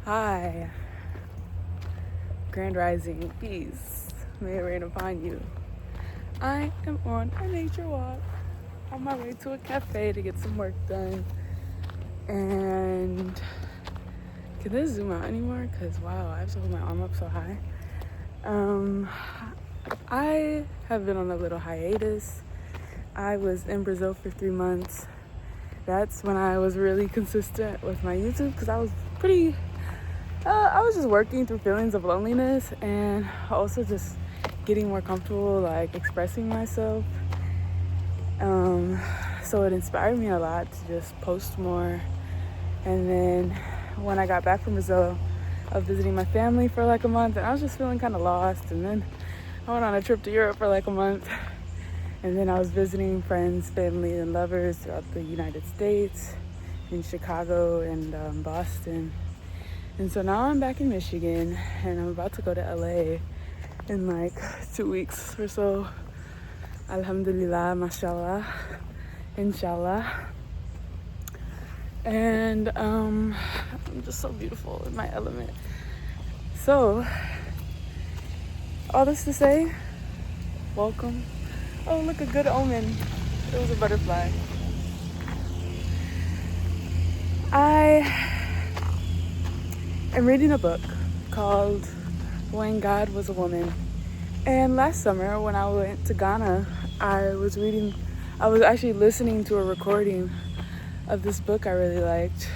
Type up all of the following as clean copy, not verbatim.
Hi, Grand Rising, peace, may it rain upon you. I am on a nature walk on my way to a cafe to get some work done. And can this zoom out anymore? Because wow, I have to hold my arm up so high. I have been on a little hiatus. I was in Brazil for 3 months. That's when I was really consistent with my YouTube because I was I was just working through feelings of loneliness and also just getting more comfortable like expressing myself. So it inspired me a lot to just post more. And then when I got back from Brazil, I was visiting my family for like a month and I was just feeling kind of lost. And then I went on a trip to Europe for like a month. And then I was visiting friends, family, and lovers throughout the United States, in Chicago and Boston. And so now I'm back in Michigan and I'm about to go to LA in like 2 weeks or so. Alhamdulillah, mashallah, inshallah. And I'm just so beautiful in my element. So, all this to say, welcome. Oh, look, a good omen. It was a butterfly. I'm reading a book called When God Was a Woman. And last summer when I went to Ghana, I was actually listening to a recording of this book I really liked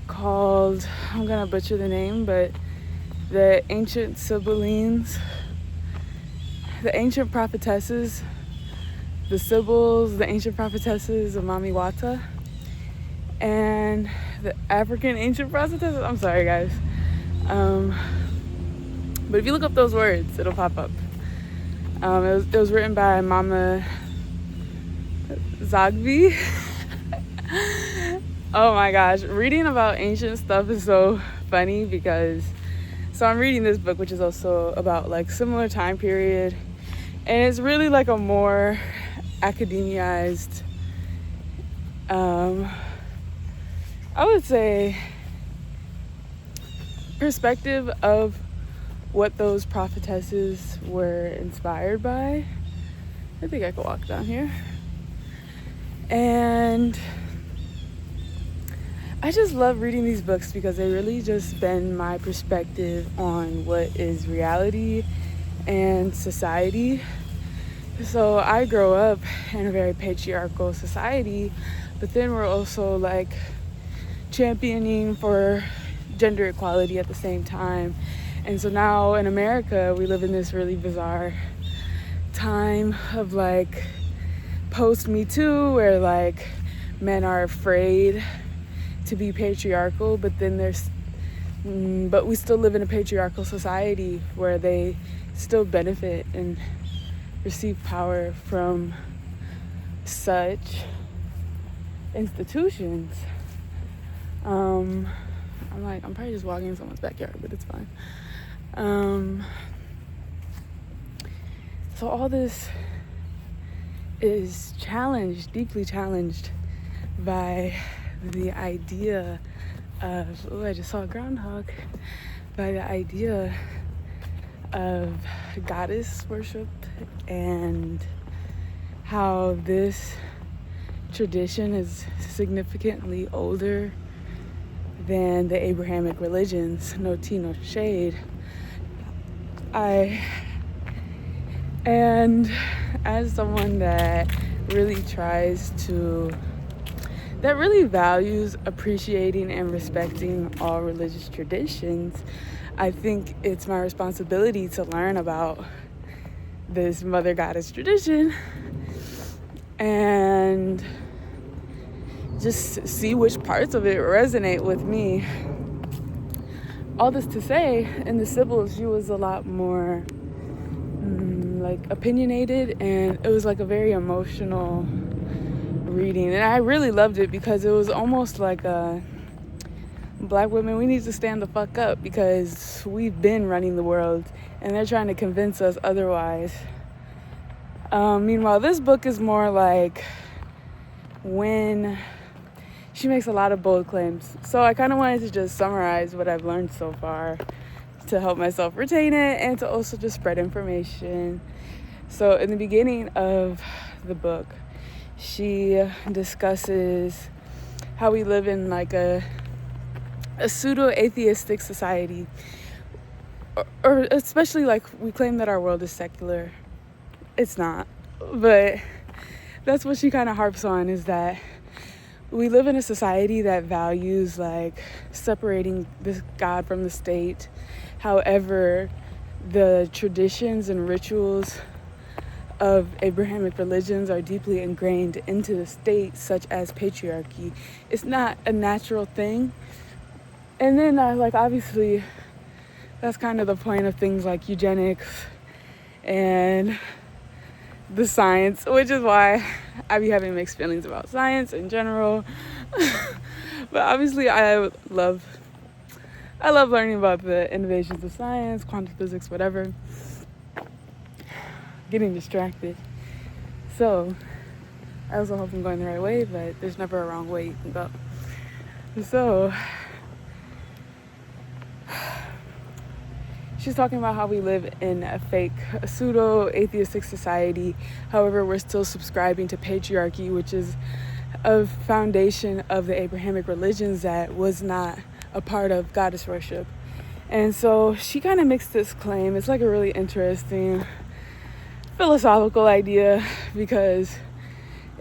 called, I'm gonna butcher the name, but the Ancient Sybils, the Ancient Prophetesses, the Sybils, the Ancient Prophetesses of Mami Wata, and the African Ancient Prophetesses. I'm sorry, guys. But if you look up those words, it'll pop up. It was written by Mama Zogbe. Oh my gosh, reading about ancient stuff is so funny because I'm reading this book, which is also about like similar time period, and it's really like a more academized, I would say, perspective of what those prophetesses were inspired by. I think I could walk down here. And I just love reading these books because they really just bend my perspective on what is reality and society. So I grow up in a very patriarchal society, but then we're also like championing for gender equality at the same time. And so now in America, we live in this really bizarre time of like post-Me Too, where like men are afraid to be patriarchal, but we still live in a patriarchal society where they still benefit and receive power from such institutions. I'm probably just walking in someone's backyard, but it's fine. So all this is deeply challenged by the idea of, I just saw a groundhog, by the idea of goddess worship and how this tradition is significantly older than the Abrahamic religions. No tea, no shade. And as someone that really values appreciating and respecting all religious traditions, I think it's my responsibility to learn about this mother goddess tradition and just see which parts of it resonate with me. All this to say, in the Sybils, she was a lot more like opinionated, and it was like a very emotional reading, and I really loved it because it was almost like a Black women, we need to stand the fuck up because we've been running the world and they're trying to convince us otherwise. Meanwhile, this book is more like when she makes a lot of bold claims. So I kind of wanted to just summarize what I've learned so far to help myself retain it and to also just spread information. So in the beginning of the book, she discusses how we live in like a pseudo-atheistic society, or especially like we claim that our world is secular. It's not, but that's what she kind of harps on, is that we live in a society that values like separating this God from the state. However, the traditions and rituals of Abrahamic religions are deeply ingrained into the state, such as patriarchy. It's not a natural thing. And then like obviously that's kind of the point of things like eugenics and the science, which is why I be having mixed feelings about science in general. But obviously I love learning about the innovations of science, quantum physics, whatever. Getting distracted. So I also hope I'm going the right way, but there's never a wrong way you can go. So she's talking about how we live in a pseudo-atheistic society. However, we're still subscribing to patriarchy, which is a foundation of the Abrahamic religions that was not a part of goddess worship. And so she kind of makes this claim. It's like a really interesting philosophical idea, because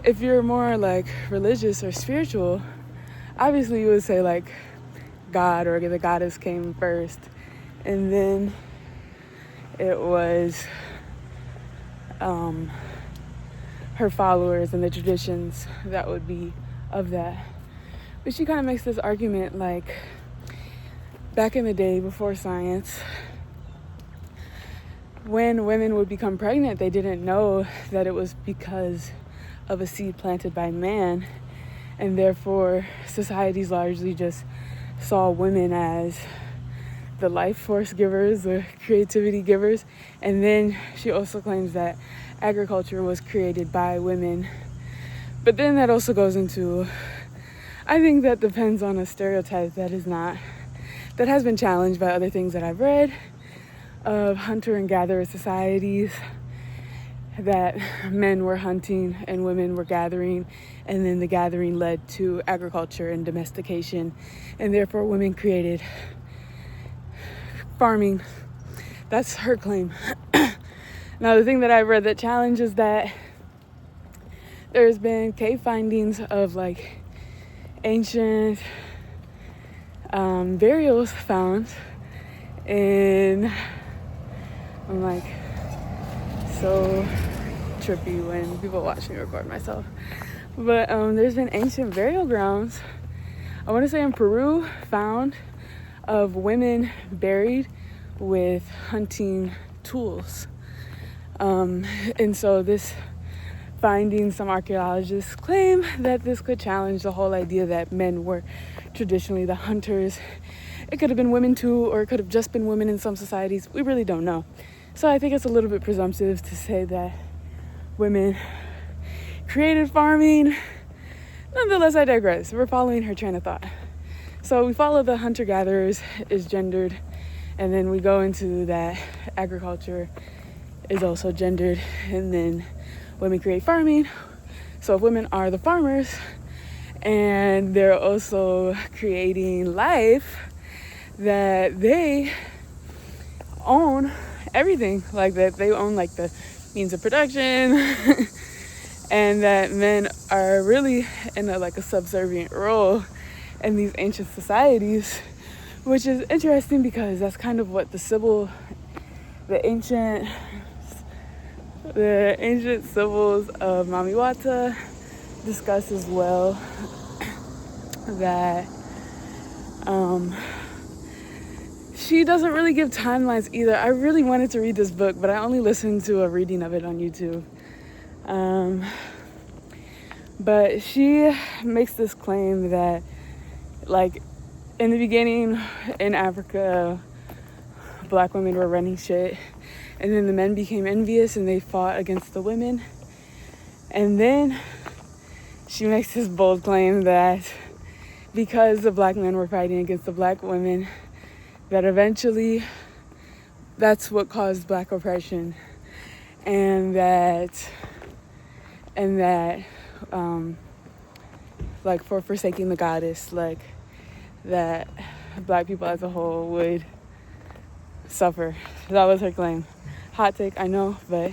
if you're more like religious or spiritual, obviously you would say like God or the goddess came first, and then it was her followers and the traditions that would be of that. But she kind of makes this argument like back in the day before science, when women would become pregnant, they didn't know that it was because of a seed planted by man, and therefore societies largely just saw women as the life force givers, the creativity givers. And then she also claims that agriculture was created by women. But then that also goes into, I think that depends on a stereotype that has been challenged by other things that I've read, of hunter and gatherer societies, that men were hunting and women were gathering, and then the gathering led to agriculture and domestication, and therefore women created farming. That's her claim. Now, the thing that I've read that challenges that, there's been cave findings of like ancient burials found, and I'm like so trippy when people watch me record myself. But there's been ancient burial grounds, I want to say in Peru, found of women buried with hunting tools. And so this finding, some archaeologists claim that this could challenge the whole idea that men were traditionally the hunters. It could have been women too, or it could have just been women in some societies. We really don't know. So I think it's a little bit presumptive to say that women created farming. Nonetheless, I digress. We're following her train of thought. So we follow the hunter-gatherers is gendered, and then we go into that agriculture is also gendered, and then women create farming. So if women are the farmers and they're also creating life, that they own everything, like that they own like the means of production and that men are really in a subservient role in these ancient societies, which is interesting because that's kind of what the ancient Sybils of Mami Wata discuss as well. That she doesn't really give timelines either. I really wanted to read this book, but I only listened to a reading of it on YouTube. But she makes this claim that, like, in the beginning in Africa, black women were running shit, and then the men became envious and they fought against the women. And then she makes this bold claim that because the black men were fighting against the black women, that eventually that's what caused black oppression, and that like for forsaking the goddess, like that black people as a whole would suffer. That was her claim. Hot take, I know, but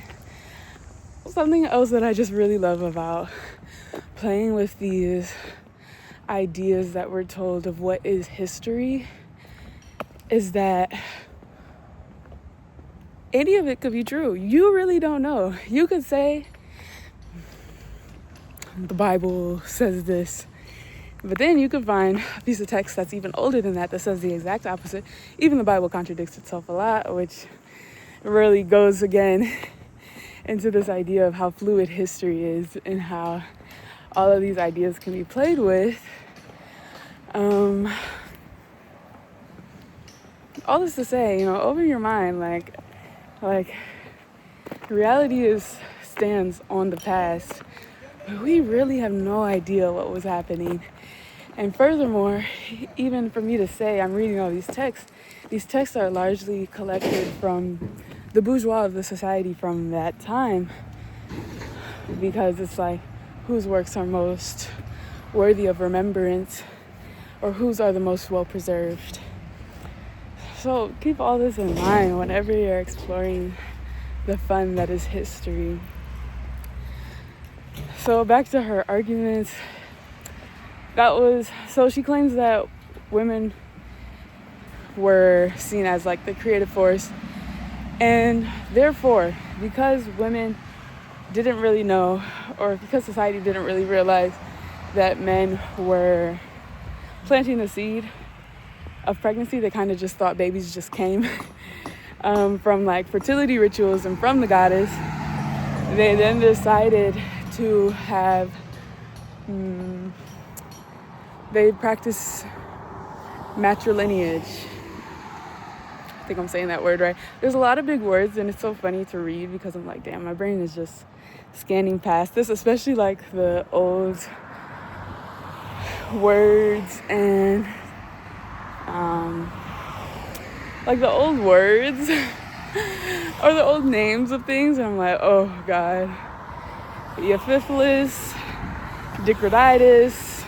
something else that I just really love about playing with these ideas that we're told of what is history is that any of it could be true. You really don't know. You could say the Bible says this, but then you could find a piece of text that's even older than that says the exact opposite. Even the Bible contradicts itself a lot, which really goes again into this idea of how fluid history is and how all of these ideas can be played with. All this to say, open your mind, like reality stands on the past, but we really have no idea what was happening. And furthermore, even for me to say I'm reading all these texts are largely collected from the bourgeois of the society from that time, because it's like whose works are most worthy of remembrance or whose are the most well preserved. So keep all this in mind whenever you're exploring the fun that is history. So back to her arguments. So she claims that women were seen as like the creative force, and therefore, because women didn't really know, or because society didn't really realize that men were planting the seed of pregnancy, they kind of just thought babies just came from like fertility rituals and from the goddess. They then decided to have they practice matrilineage. I think I'm saying that word right. There's a lot of big words, and it's so funny to read because I'm like, damn, my brain is just scanning past this, especially like the old words and like the old words or the old names of things. And I'm like, oh God, Eophiphilus, Dicriditis,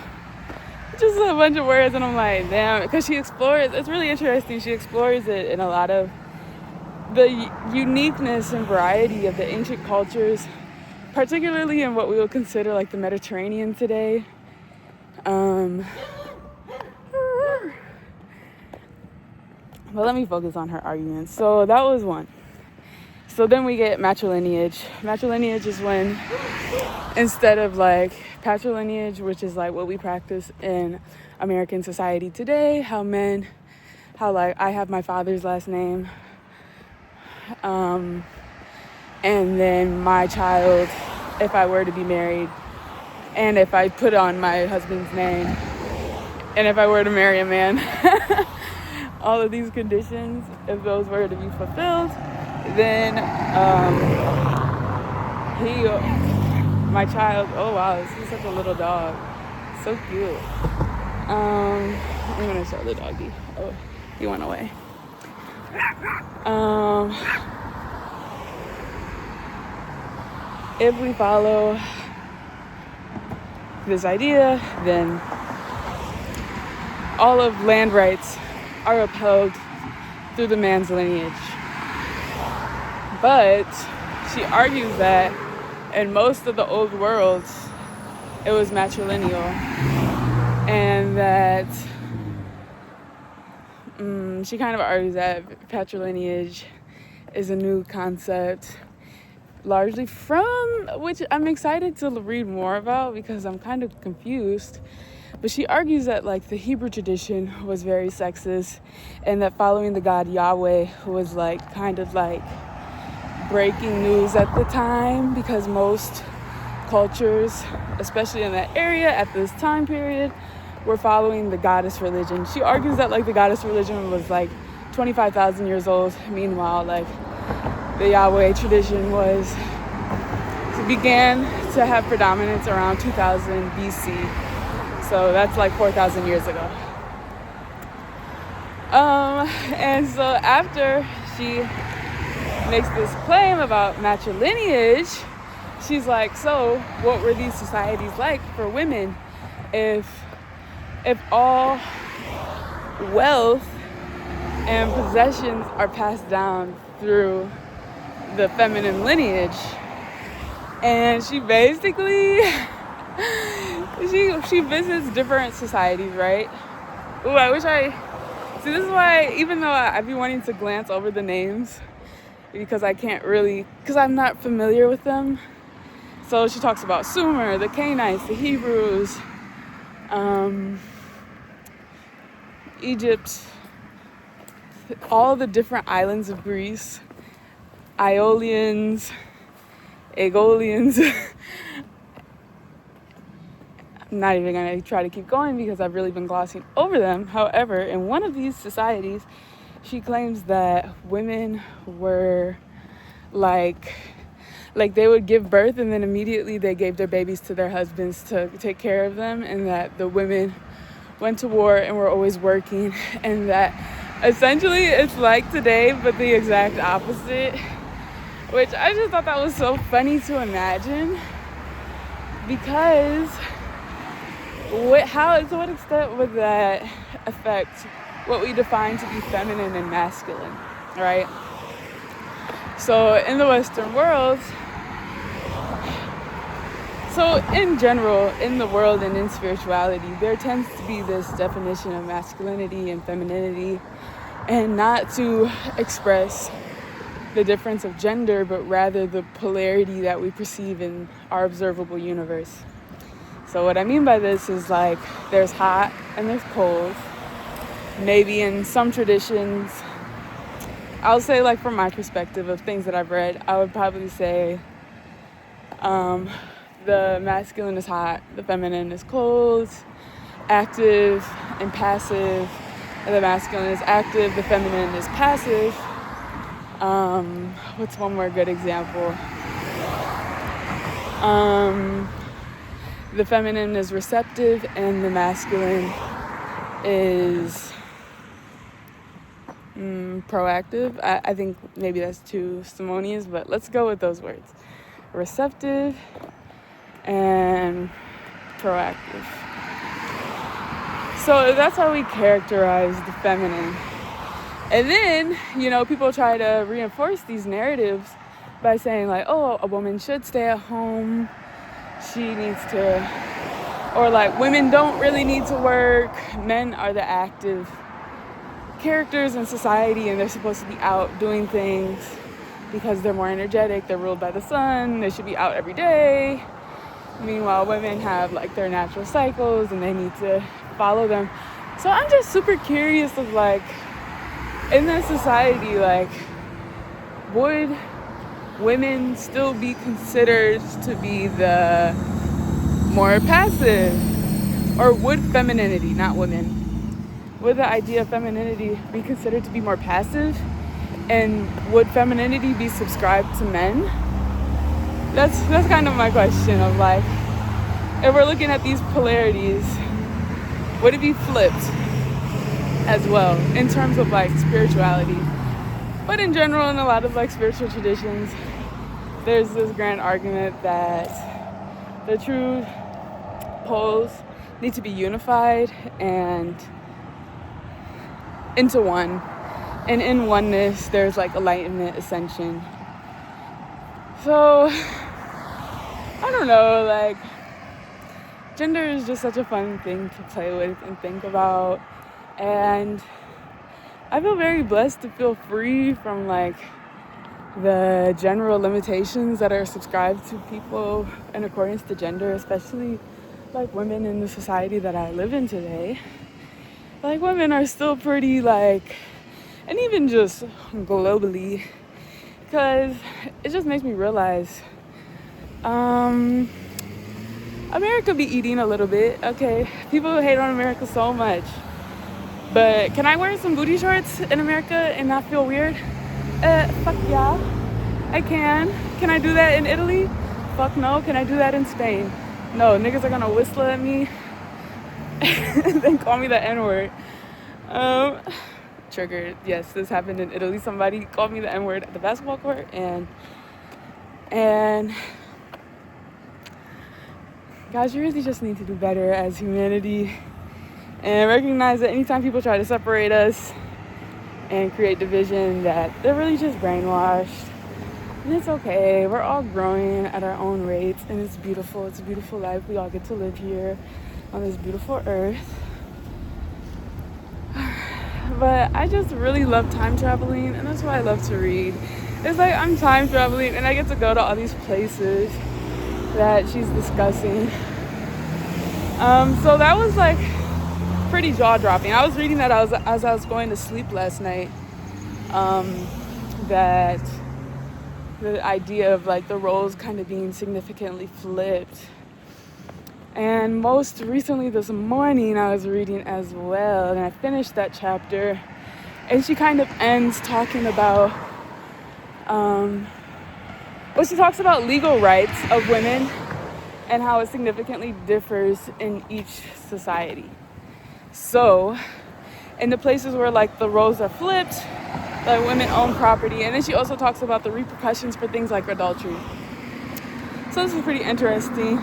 just a bunch of words. And I'm like, damn, because she explores, it's really interesting, she explores it in a lot of the uniqueness and variety of the ancient cultures, particularly in what we would consider like the Mediterranean today. But let me focus on her arguments. So that was one. So then we get matrilineage. Matrilineage is when, instead of like patrilineage, which is like what we practice in American society today, how like I have my father's last name, and then my child, if I were to be married, and if I put on my husband's name, and if I were to marry a man, all of these conditions, if those were to be fulfilled, then my child, oh wow, this is such a little dog, so cute. I'm gonna show the doggy. Oh, he went away. If we follow this idea, then all of land rights are upheld through the man's lineage. But she argues that in most of the old worlds, it was matrilineal, and that she kind of argues that patrilineage is a new concept, largely from which I'm excited to read more about because I'm kind of confused. But she argues that like the Hebrew tradition was very sexist, and that following the god Yahweh was like kind of like breaking news at the time, because most cultures, especially in that area at this time period, were following the goddess religion. She argues that like the goddess religion was like 25,000 years old. Meanwhile, like the Yahweh tradition began to have predominance around 2000 BC. So that's like 4,000 years ago. And so after she makes this claim about matrilineage, she's like, so what were these societies like for women if all wealth and possessions are passed down through the feminine lineage? And she basically she visits different societies, right? Ooh, I wish see, this is why, even though I'd be wanting to glance over the names, because because I'm not familiar with them. So she talks about Sumer, the Canaanites, the Hebrews, Egypt, all the different islands of Greece, Aeolians, Aegolians. I'm not even going to try to keep going because I've really been glossing over them. However, in one of these societies, she claims that women were like they would give birth and then immediately they gave their babies to their husbands to take care of them, and that the women went to war and were always working, and that essentially it's like today but the exact opposite, which I just thought that was so funny to imagine. Because to what extent would that affect what we define to be feminine and masculine, right? So in the Western world, so in general, in the world and in spirituality, there tends to be this definition of masculinity and femininity, and not to express the difference of gender, but rather the polarity that we perceive in our observable universe. So what I mean by this is like there's hot and there's cold. Maybe in some traditions, I'll say, like, from my perspective of things that I've read, I would probably say the masculine is hot, the feminine is cold, active and passive. And the masculine is active, the feminine is passive. What's one more good example? The feminine is receptive and the masculine is proactive. I think maybe that's too simonious, but let's go with those words. Receptive and proactive. So that's how we characterize the feminine. And then, people try to reinforce these narratives by saying like, oh, a woman should stay at home. She needs to, or like women don't really need to work. Men are the active characters in society and they're supposed to be out doing things because they're more energetic. They're ruled by the sun. They should be out every day. Meanwhile, women have like their natural cycles and they need to follow them. So I'm just super curious of like, in that society, like, would women still be considered to be the more passive? Or would femininity, not women, would the idea of femininity be considered to be more passive? And would femininity be subscribed to men? That's kind of my question of like, if we're looking at these polarities, would it be flipped as well in terms of like spirituality? But in general, in a lot of like spiritual traditions, there's this grand argument that the true poles need to be unified and into one. And in oneness, there's like enlightenment, ascension. So, I don't know, like, gender is just such a fun thing to play with and think about. And I feel very blessed to feel free from like the general limitations that are subscribed to people in accordance to gender, especially like women in the society that I live in today. Like, women are still pretty like, and even just globally, because it just makes me realize America be eating a little bit. Okay, people hate on America so much, but can I wear some booty shorts in America and not feel weird? Fuck yeah, I can. Can I do that in Italy? Fuck no. Can I do that in Spain? No, niggas are gonna whistle at me and then call me the N-word. Triggered. Yes, this happened in Italy. Somebody called me the N-word at the basketball court, and guys, you really just need to do better as humanity and recognize that anytime people try to separate us and create division, that they're really just brainwashed. And it's okay. We're all growing at our own rates, and it's beautiful. It's a beautiful life. We all get to live here on this beautiful earth. But I just really love time traveling, and that's why I love to read. It's like I'm time traveling, and I get to go to all these places that she's discussing. So that was like pretty jaw-dropping. I was reading that as I was going to sleep last night. That the idea of like the roles kind of being significantly flipped. And most recently this morning I was reading as well, and I finished that chapter, and she kind of ends talking about she talks about legal rights of women and how it significantly differs in each society. So in the places where like the roles are flipped, like women own property, and then she also talks about the repercussions for things like adultery. So this is pretty interesting.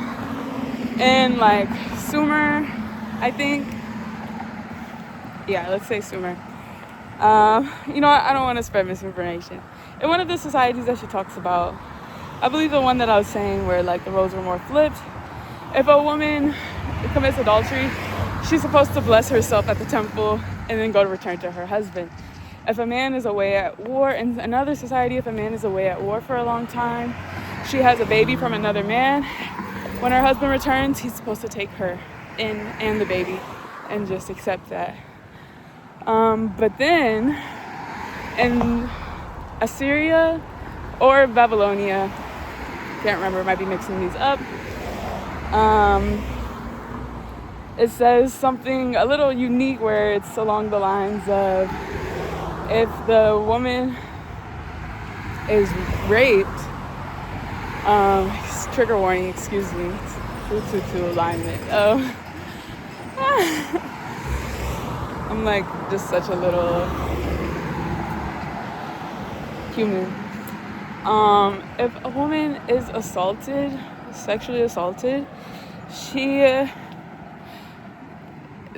And like Sumer, I think, yeah, let's say Sumer. You know what? I don't want to spread misinformation. In one of the societies that she talks about, I believe the one that I was saying where like the roles were more flipped, if a woman commits adultery, she's supposed to bless herself at the temple and then go to return to her husband. If a man is away at war, in another society, if a man is away at war for a long time, she has a baby from another man. When her husband returns, he's supposed to take her in and the baby and just accept that. But then in Assyria or Babylonia, can't remember, might be mixing these up, it says something a little unique where it's along the lines of, if the woman is raped, trigger warning, excuse me, 222 alignment. I'm like just such a little human. If a woman is assaulted, sexually assaulted,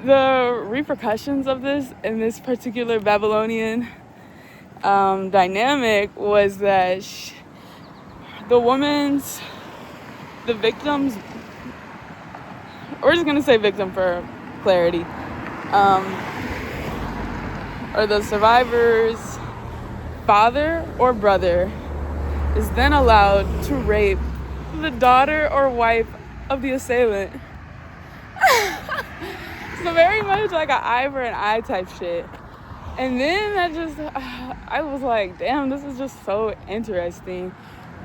the repercussions of this in this particular Babylonian dynamic was that the victims, we're just gonna say victim for clarity, or the survivor's father or brother is then allowed to rape the daughter or wife of the assailant. So very much like an eye for an eye type shit. And then I was like, damn, this is just so interesting,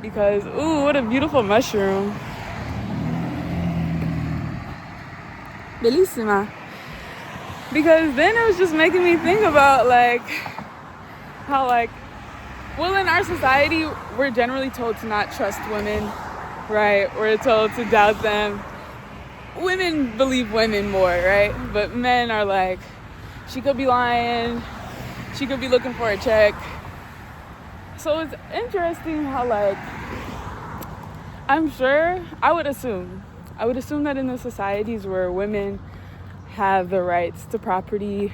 because ooh, what a beautiful mushroom. Bellissima. Because then it was just making me think about like how like, well, in our society we're generally told to not trust women, right? We're told to doubt them. Women believe women more, right? But men are like, she could be lying, she could be looking for a check. So it's interesting how like, I would assume that in the societies where women have the rights to property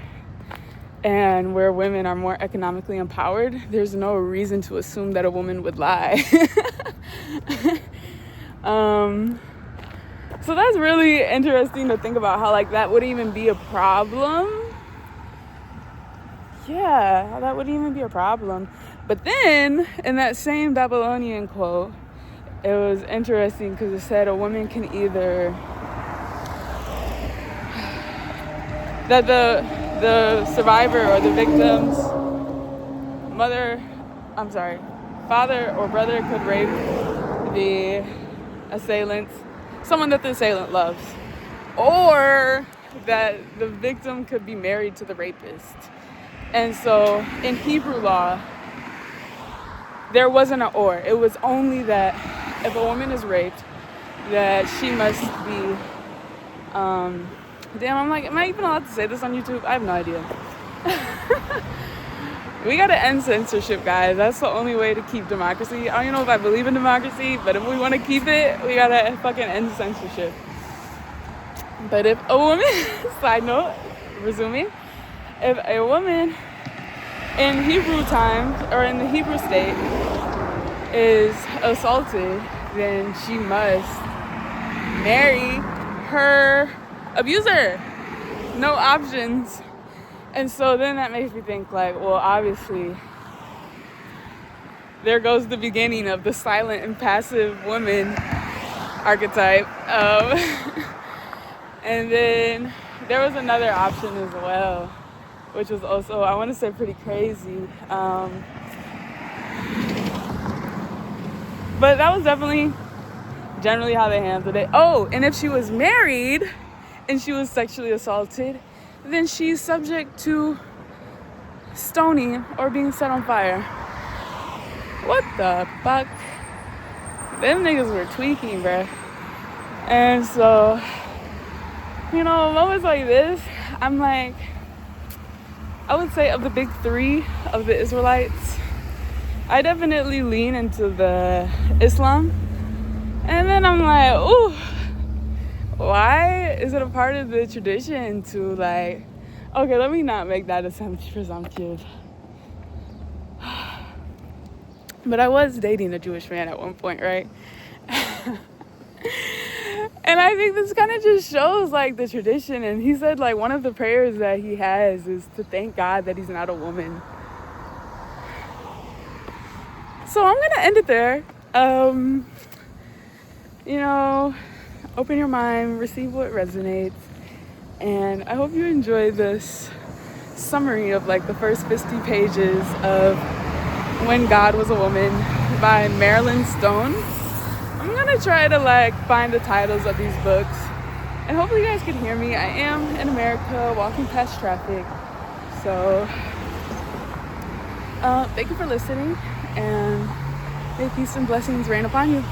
and where women are more economically empowered, there's no reason to assume that a woman would lie. So that's really interesting to think about, how like that would even be a problem. Yeah, how that would even be a problem. But then in that same Babylonian quote, it was interesting because it said a woman can either, that the survivor or the victim's father or brother could rape the assailant, someone that the assailant loves, or that the victim could be married to the rapist. And so in Hebrew law, there wasn't an or. It was only that if a woman is raped, that she must be Damn, I'm like, am I even allowed to say this on YouTube? I have no idea. We gotta end censorship, guys. That's the only way to keep democracy. I don't even know if I believe in democracy, but if we want to keep it, we gotta fucking end censorship. But if a woman, side note, resuming, if a woman in Hebrew times or in the Hebrew state is assaulted, then she must marry her abuser. No options. And so then that makes me think, like, well, obviously there goes the beginning of the silent and passive woman archetype. And then there was another option as well, which was also, I want to say, pretty crazy. But that was definitely generally how they handled it. Oh, and if she was married and she was sexually assaulted, then she's subject to stoning or being set on fire. What the fuck? Them niggas were tweaking, bruh. And so, you know, moments like this, I'm like, I would say of the big three of the Israelites, I definitely lean into the Islam. And then I'm like, ooh, why is it a part of the tradition to, like, okay, let me not make that presumptive. But I was dating a Jewish man at one point, right? And I think this kind of just shows, like, the tradition. And he said, like, one of the prayers that he has is to thank God that he's not a woman. So I'm going to end it there. You know, open your mind, receive what resonates. And I hope you enjoy this summary of, like, the first 50 pages of When God Was a Woman by Merlin Stone. I'm gonna try to, like, find the titles of these books, and hopefully you guys can hear me. I am in America walking past traffic, so thank you for listening, and may peace and blessings rain upon you.